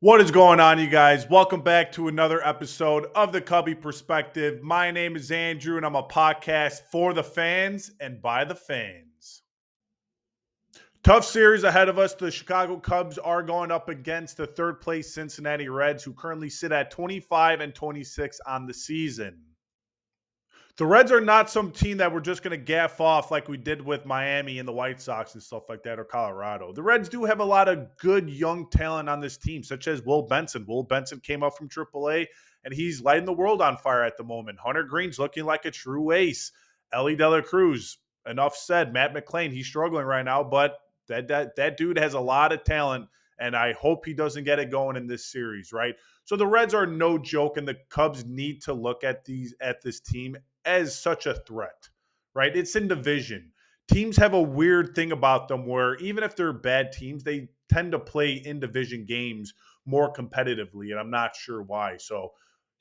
What is going on, you guys? Welcome back to another episode of the Cubby Perspective. My name is Andrew, and I'm a podcast for the fans and by the fans. Tough series ahead of us. The Chicago Cubs are going up against the third place Cincinnati Reds, who currently sit at 25 and 26 on the season. The Reds are not some team that we're just going to gaff off like we did with Miami and the White Sox and stuff like that, or Colorado. The Reds do have a lot of good young talent on this team, such as Will Benson. Will Benson came up from AAA, and he's lighting the world on fire at the moment. Hunter Green's looking like a true ace. Elly De La Cruz, enough said. Matt McLain, he's struggling right now, but that dude has a lot of talent, and I hope he doesn't get it going in this series, right? So the Reds are no joke, and the Cubs need to look at this team as such a threat, right? It's in division. Teams have a weird thing about them where even if they're bad teams, they tend to play in division games more competitively, and I'm not sure why. So,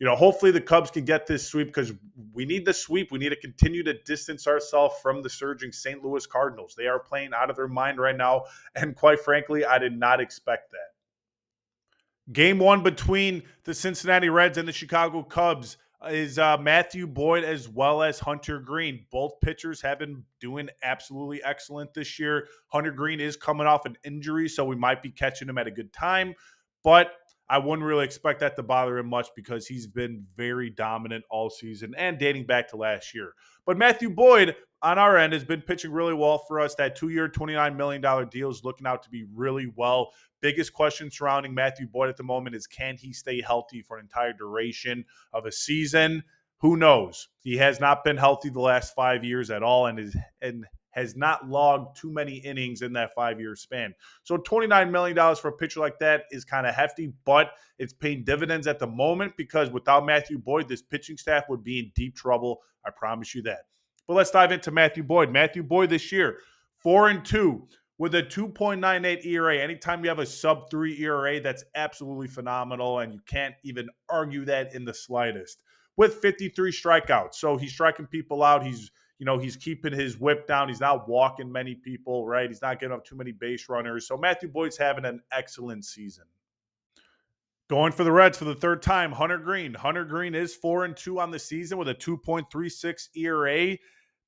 hopefully the Cubs can get this sweep because we need the sweep. We need to continue to distance ourselves from the surging St. Louis Cardinals. They are playing out of their mind right now, and quite frankly, I did not expect that. Game one between the Cincinnati Reds and the Chicago Cubs is Matthew Boyd as well as Hunter Green. Both pitchers have been doing absolutely excellent this year. Hunter Green is coming off an injury, so we might be catching him at a good time. But I wouldn't really expect that to bother him much because he's been very dominant all season and dating back to last year. But Matthew Boyd on our end has been pitching really well for us. That 2-year, $29 million deal is looking out to be really well. Biggest question surrounding Matthew Boyd at the moment is, can he stay healthy for an entire duration of a season? Who knows? He has not been healthy the last 5 years at all and has not logged too many innings in that 5-year span. So $29 million for a pitcher like that is kind of hefty, but it's paying dividends at the moment because without Matthew Boyd, this pitching staff would be in deep trouble. I promise you that. But let's dive into Matthew Boyd. Matthew Boyd this year, 4-2 with a 2.98 ERA. Anytime you have a sub-3 ERA, that's absolutely phenomenal, and you can't even argue that in the slightest. With 53 strikeouts. So he's striking people out. He's keeping his whip down. He's not walking many people, right? He's not getting up too many base runners. So Matthew Boyd's having an excellent season. Going for the Reds for the third time, Hunter Green. Hunter Green is 4-2 on the season with a 2.36 ERA.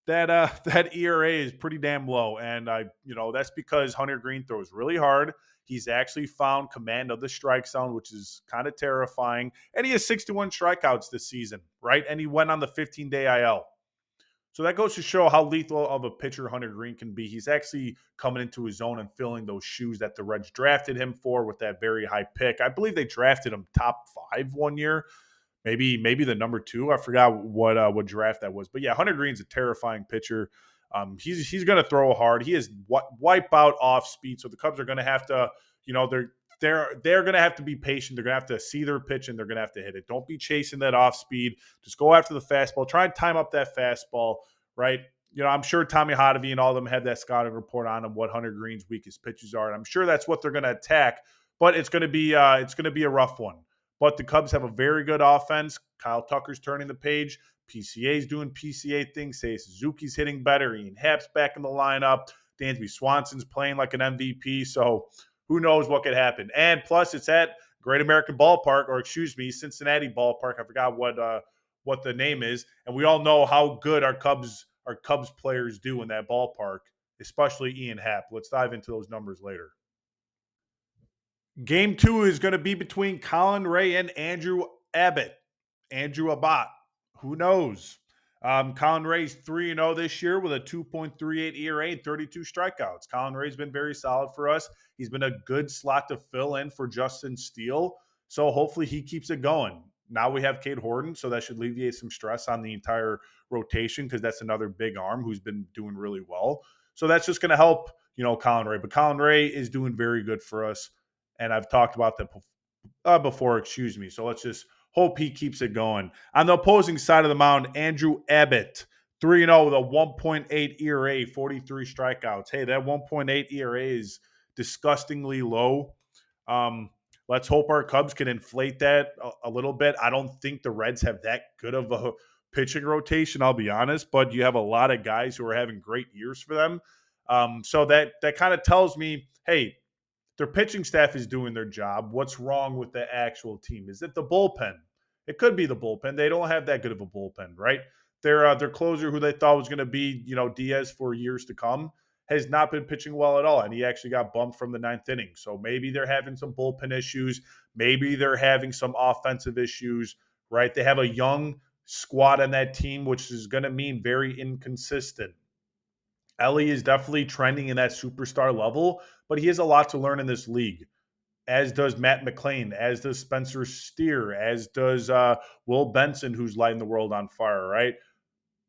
That ERA is pretty damn low, and that's because Hunter Green throws really hard. He's actually found command of the strike zone, which is kind of terrifying. And he has 61 strikeouts this season, right? And he went on the 15-day IL. So that goes to show how lethal of a pitcher Hunter Green can be. He's actually coming into his own and filling those shoes that the Reds drafted him for with that very high pick. I believe they drafted him top 5 one year, maybe the number 2. I forgot what draft that was. But yeah, Hunter Green's a terrifying pitcher. He's going to throw hard. He is wipe out off speed. So the Cubs are going to have to, they're going to have to be patient. They're going to have to see their pitch and they're going to have to hit it. Don't be chasing that off speed. Just go after the fastball. Try and time up that fastball, right? I'm sure Tommy Hotovy and all of them have that scouting report on him, what Hunter Green's weakest pitches are. And I'm sure that's what they're going to attack. But it's going to be a rough one. But the Cubs have a very good offense. Kyle Tucker's turning the page. PCA's doing PCA things. Seiya Suzuki's hitting better. Ian Happ's back in the lineup. Dansby Swanson's playing like an MVP. So who knows what could happen. And plus, it's at Great American Ballpark, or Cincinnati Ballpark. I forgot what the name is. And we all know how good our Cubs players do in that ballpark, especially Ian Happ. Let's dive into those numbers later. Game 2 is going to be between Colin Ray and Andrew Abbott. Andrew Abbott. Who knows? Colin Ray's 3-0 this year with a 2.38 ERA and 32 strikeouts. Colin Ray's been very solid for us. He's been a good slot to fill in for Justin Steele. So hopefully he keeps it going. Now we have Cade Horton, so that should alleviate some stress on the entire rotation because that's another big arm who's been doing really well. So that's just going to help, Colin Ray. But Colin Ray is doing very good for us. And I've talked about that before, excuse me. So let's just hope he keeps it going. On the opposing side of the mound, Andrew Abbott, 3-0 with a 1.8 ERA, 43 strikeouts. Hey, that 1.8 ERA is disgustingly low. Let's hope our Cubs can inflate that a little bit. I don't think the Reds have that good of a pitching rotation, I'll be honest, but you have a lot of guys who are having great years for them. So that kind of tells me, hey, their pitching staff is doing their job. What's wrong with the actual team? Is it the bullpen? It could be the bullpen. They don't have that good of a bullpen, right? Their closer, who they thought was going to be, Diaz for years to come, has not been pitching well at all, and he actually got bumped from the ninth inning. So maybe they're having some bullpen issues. Maybe they're having some offensive issues, right? They have a young squad on that team, which is going to mean very inconsistent. Ellie is definitely trending in that superstar level, but he has a lot to learn in this league, as does Matt McLean, as does Spencer Steer, as does Will Benson, who's lighting the world on fire, right?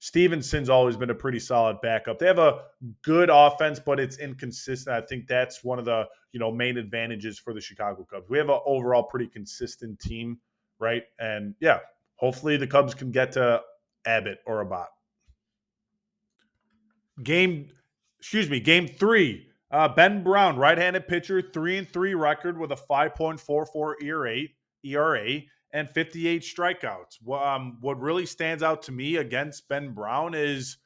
Stevenson's always been a pretty solid backup. They have a good offense, but it's inconsistent. I think that's one of the main advantages for the Chicago Cubs. We have an overall pretty consistent team, right? And yeah, hopefully the Cubs can get to Abbott or Abbott. Game 3. Ben Brown, right-handed pitcher, 3-3 record with a 5.44 ERA and 58 strikeouts. What really stands out to me against Ben Brown is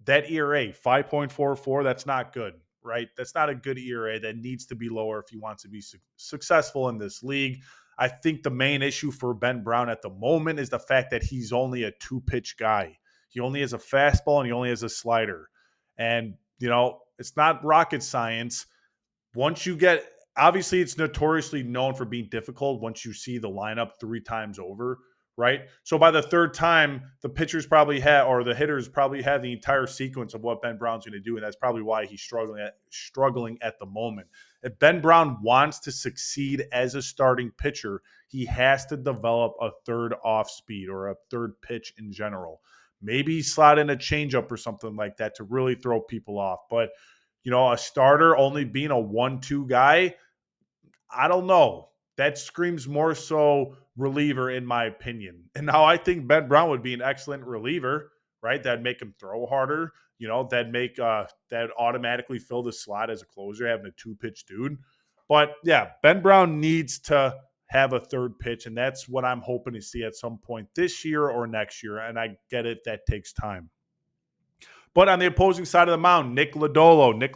that ERA, 5.44. That's not good, right? That's not a good ERA. That needs to be lower if he wants to be successful in this league. I think the main issue for Ben Brown at the moment is the fact that he's only a two-pitch guy. He only has a fastball and he only has a slider. And, it's not rocket science. Once you get, obviously, it's notoriously known for being difficult once you see the lineup 3 times over, right? So by the third time, the pitchers probably had, or the hitters probably had the entire sequence of what Ben Brown's going to do, and that's probably why he's struggling at the moment. If Ben Brown wants to succeed as a starting pitcher, he has to develop a third off speed or a third pitch in general. Maybe slot in a changeup or something like that to really throw people off. But a starter only being a 1-2 guy, I don't know. That screams more so reliever, in my opinion. And now I think Ben Brown would be an excellent reliever, right? That'd make him throw harder. That'd make that automatically fill the slot as a closer, having a 2-pitch dude. But yeah, Ben Brown needs to have a third pitch, and that's what I'm hoping to see at some point this year or next year. And I get it, that takes time. But on the opposing side of the mound, Nick Lodolo. Nick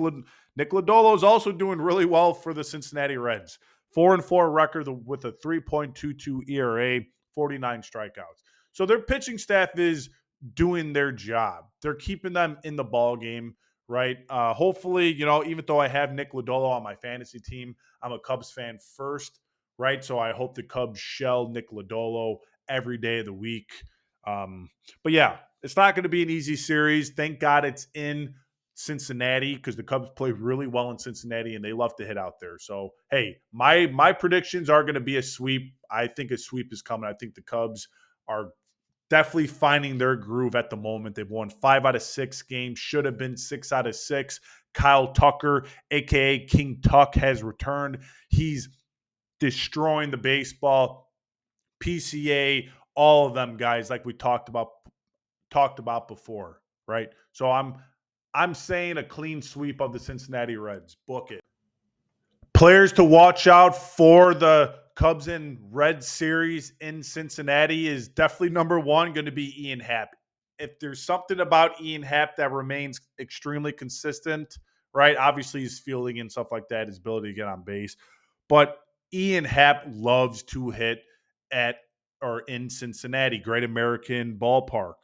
Lodolo is also doing really well for the Cincinnati Reds. 4-4 record with a 3.22 ERA, 49 strikeouts. So their pitching staff is doing their job. They're keeping them in the ball game, right? Hopefully, even though I have Nick Lodolo on my fantasy team, I'm a Cubs fan first, right? So I hope the Cubs shell Nick Lodolo every day of the week. But yeah, it's not going to be an easy series. Thank God it's in Cincinnati because the Cubs play really well in Cincinnati and they love to hit out there. So, hey, my predictions are going to be a sweep. I think a sweep is coming. I think the Cubs are definitely finding their groove at the moment. They've won 5 out of 6 games, should have been 6 out of 6. Kyle Tucker, a.k.a. King Tuck, has returned. He's destroying the baseball. PCA, all of them guys, like we talked about before, right? So I'm saying a clean sweep of the Cincinnati Reds. Book it. Players to watch out for the Cubs and Reds series in Cincinnati is definitely number one going to be Ian Happ. If there's something about Ian Happ that remains extremely consistent, right? Obviously, his fielding and stuff like that, his ability to get on base. But Ian Happ loves to hit at or in Cincinnati, Great American Ballpark,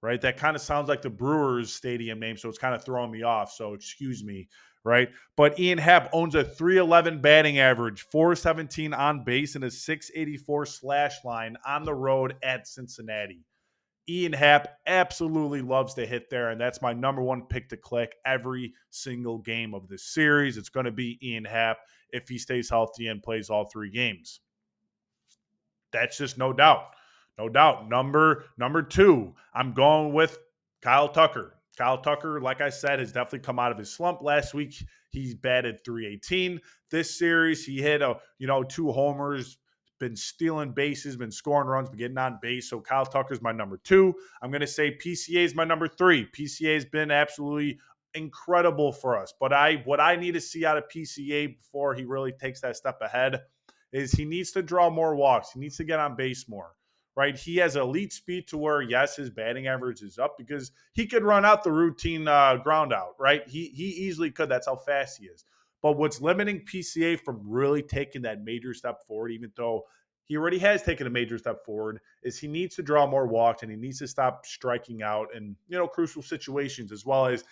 right? That kind of sounds like the Brewers stadium name, so it's kind of throwing me off. So excuse me, right? But Ian Happ owns a 311 batting average, 417 on base, and a 684 slash line on the road at Cincinnati. Ian Happ absolutely loves to hit there, and that's my number one pick to click every single game of this series. It's going to be Ian Happ if he stays healthy and plays all 3 games. That's just no doubt. No doubt. Number 2, I'm going with Kyle Tucker. Kyle Tucker, like I said, has definitely come out of his slump. Last week, he batted 318. This series, he hit 2 homers, been stealing bases, been scoring runs, been getting on base. So Kyle Tucker's my number 2. I'm going to say PCA is my number 3. PCA has been absolutely incredible for us. But what I need to see out of PCA before he really takes that step ahead is he needs to draw more walks. He needs to get on base more, right? He has elite speed to where, yes, his batting average is up because he could run out the routine ground out, right? He easily could. That's how fast he is. But what's limiting PCA from really taking that major step forward, even though he already has taken a major step forward, is he needs to draw more walks and he needs to stop striking out in, crucial situations, as well as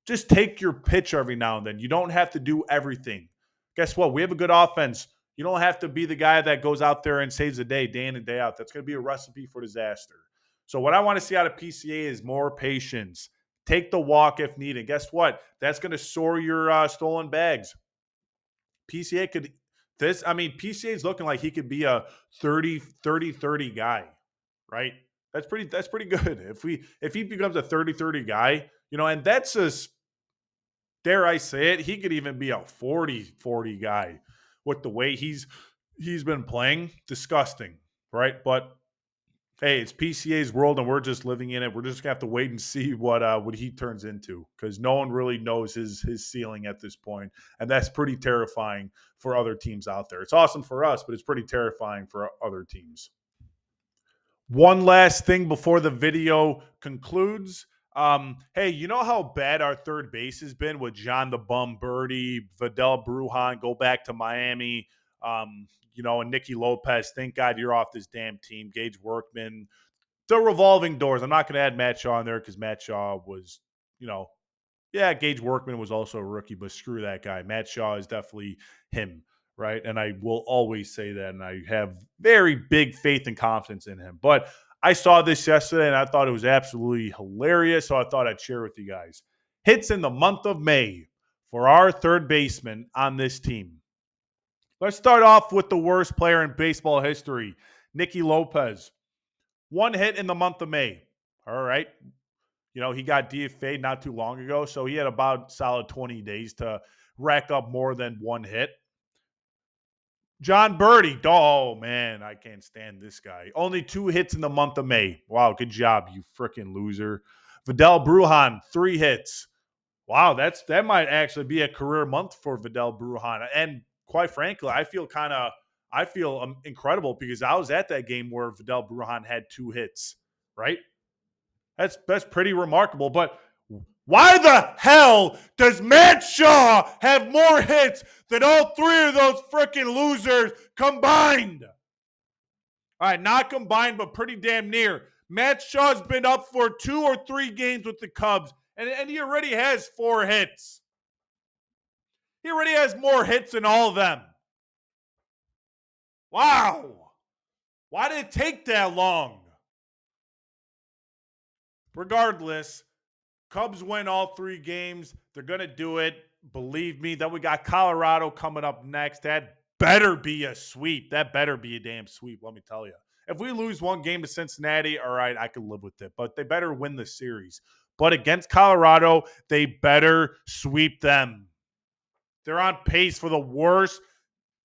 just take your pitch every now and then. You don't have to do everything. Guess what? We have a good offense. You don't have to be the guy that goes out there and saves the day in and day out. That's going to be a recipe for disaster. So what I want to see out of PCA is more patience. Take the walk if needed. Guess what? That's going to soar your stolen bags. PCA PCA is looking like he could be a 30-30 guy, right? That's pretty good. If he becomes a 30-30 guy, and that's just, dare I say it, he could even be a 40-40 guy with the way he's been playing. Disgusting, right? But hey, it's PCA's world and we're just living in it. We're just gonna have to wait and see what he turns into, because no one really knows his ceiling at this point, and that's pretty terrifying for other teams out there. It's awesome for us, but it's pretty terrifying for other teams. One last thing before the video concludes. Hey, you know how bad our third base has been with John the Bum Birdie, Vidal Brujan, go back to Miami, and Nicky Lopez. Thank God you're off this damn team. Gage Workman, the revolving doors. I'm not going to add Matt Shaw in there because Matt Shaw was, Gage Workman was also a rookie, but screw that guy. Matt Shaw is definitely him, right? And I will always say that, and I have very big faith and confidence in him. But I saw this yesterday, and I thought it was absolutely hilarious, so I thought I'd share with you guys. Hits in the month of May for our third baseman on this team. Let's start off with the worst player in baseball history, Nicky Lopez. 1 hit in the month of May. All right. He got DFA'd not too long ago, so he had about solid 20 days to rack up more than 1 hit. John Birdie. Oh, man, I can't stand this guy. Only 2 hits in the month of May. Wow, good job, you freaking loser. Vidal Brujan, 3 hits. Wow, that might actually be a career month for Vidal Brujan. And quite frankly, I feel incredible because I was at that game where Vidal Brujan had 2 hits, right? That's pretty remarkable. But why the hell does Matt Shaw have more hits than all 3 of those freaking losers combined? All right, not combined, but pretty damn near. Matt Shaw's been up for 2 or 3 games with the Cubs, and he already has 4 hits. He already has more hits than all of them. Wow. Why did it take that long? Regardless, Cubs win all 3 games. They're going to do it. Believe me. Then we got Colorado coming up next. That better be a sweep. That better be a damn sweep, let me tell you. If we lose 1 game to Cincinnati, all right, I can live with it. But they better win the series. But against Colorado, they better sweep them. They're on pace for the worst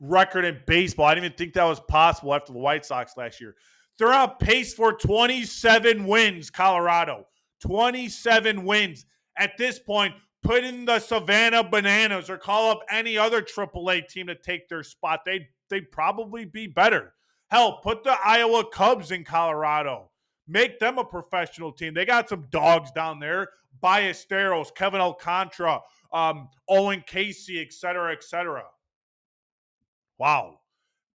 record in baseball. I didn't even think that was possible after the White Sox last year. They're on pace for 27 wins, Colorado. 27 wins. At this point, put in the Savannah Bananas or call up any other AAA team to take their spot. They'd probably be better. Hell, put the Iowa Cubs in Colorado. Make them a professional team. They got some dogs down there. Ballesteros, Kevin Alcantara, Owen Casey, et cetera, et cetera. Wow.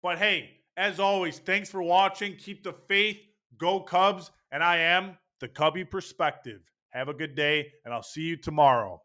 But hey, as always, thanks for watching. Keep the faith. Go Cubs. And I am the Cubby Perspective. Have a good day, and I'll see you tomorrow.